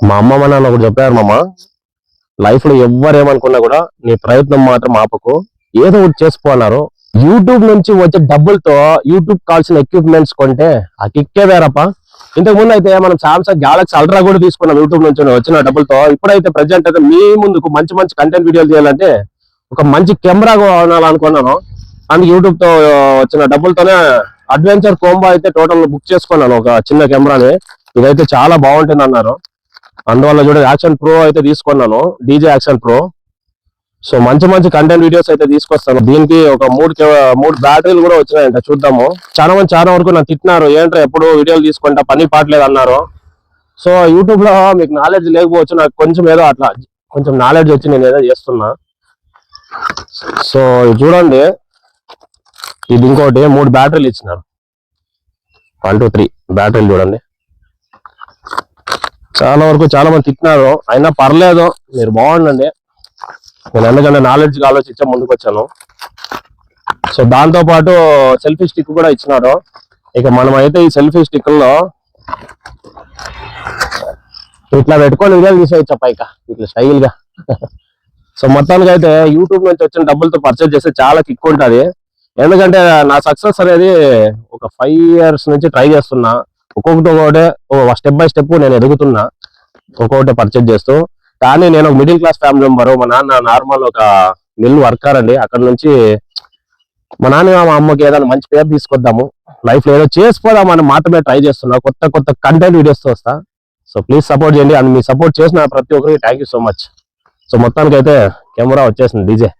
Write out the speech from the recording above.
మా అమ్మ మా నాన్న ఒకటి చెప్పారు మామ, లైఫ్ లో ఎవ్వరేమనుకున్నా కూడా నీ ప్రయత్నం మాత్రం ఆపకు, ఏదో ఒకటి చేసుకోన్నారు. యూట్యూబ్ నుంచి వచ్చే డబ్బులతో యూట్యూబ్ కావాల్సిన ఎక్విప్మెంట్స్ కొంటే ఆ కిక్కే వేరప్ప. ఇంతకు ముందు అయితే మనం సామ్సంగ్ గ్యాలక్సీ అల్ట్రా కూడా తీసుకున్నాం యూట్యూబ్ నుంచి వచ్చిన డబ్బులతో. ఇప్పుడైతే ప్రజెంట్ అయితే మీ ముందుకు మంచి మంచి కంటెంట్ వీడియోలు చేయాలంటే ఒక మంచి కెమెరా కొనాలనుకున్నాను. అందుకు యూట్యూబ్ తో వచ్చిన డబ్బులతోనే అడ్వెంచర్ కోంబో అయితే టోటల్ బుక్ చేసుకున్నాను, ఒక చిన్న కెమెరాని. ఇదైతే చాలా బాగుంటుంది అన్నారు, అందువల్ల చూడ యాక్షన్ ప్రో అయితే తీసుకున్నాను, డీజే యాక్షన్ ప్రో. సో మంచి మంచి కంటెంట్ వీడియోస్ అయితే తీసుకొస్తాను. దీనికి ఒక మూడు బ్యాటరీలు కూడా వచ్చినాయంట, చూద్దాము. చాలా వరకు నన్ను తిట్టినారు, ఏంటో ఎప్పుడు వీడియోలు తీసుకుంటా పని పాటలేదు అన్నారు. సో యూట్యూబ్ లో మీకు నాలెడ్జ్ లేకపోవచ్చు, నాకు కొంచెం ఏదో అట్లా కొంచెం నాలెడ్జ్ వచ్చి నేను ఏదో చేస్తున్నా. సో చూడండి, ఇది ఇంకోటి 3 బ్యాటరీలు ఇచ్చినారు, 1 2 3 బ్యాటరీలు చూడండి. చాలా వరకు చాలా మంది తిట్టినారు, అయినా పర్లేదు మీరు బాగుండండి. నేను ఎందుకంటే నాలెడ్జ్ ఆలోచించా ముందుకు వచ్చాను. సో దాంతో పాటు సెల్ఫీ స్టిక్ కూడా ఇచ్చినారు. ఇక మనం అయితే ఈ సెల్ఫీ స్టిక్ లో ఇట్లా పెట్టుకొని వీడియోలు తీసేయచ్చా పైక ఇట్లా స్టైల్ గా. సో మొత్తానికి అయితే యూట్యూబ్ నుంచి వచ్చిన డబ్బులతో పర్చేజ్ చేస్తే చాలా కిక్ ఉంటుంది. ఎందుకంటే నా సక్సెస్ అనేది ఒక 5 years నుంచి ట్రై చేస్తున్నా. ఒక్కొక్కటి స్టెప్ బై స్టెప్ నేను ఎదుగుతున్నా, ఒక్కొక్కటి పర్చేజ్ చేస్తూ. కానీ నేను ఒక మిడిల్ క్లాస్ ఫ్యామిలీ మెంబరు. మా నాన్న నార్మల్ ఒక మిల్ వర్కర్ అండి. అక్కడ నుంచి మా నాన్న మా అమ్మకి ఏదైనా మంచి పేరు తీసుకొద్దాము, లైఫ్ లో ఏదో చేసుకోదామని మాత్రమే ట్రై చేస్తున్నా. కొత్త కంటెంట్ వీడియోస్ తో వస్తా. సో ప్లీజ్ సపోర్ట్ చేయండి. అండ్ మీ సపోర్ట్ చేసిన ప్రతి ఒక్కరికి thank you so much. So మొత్తానికి అయితే కెమెరా వచ్చేసింది, డీజే.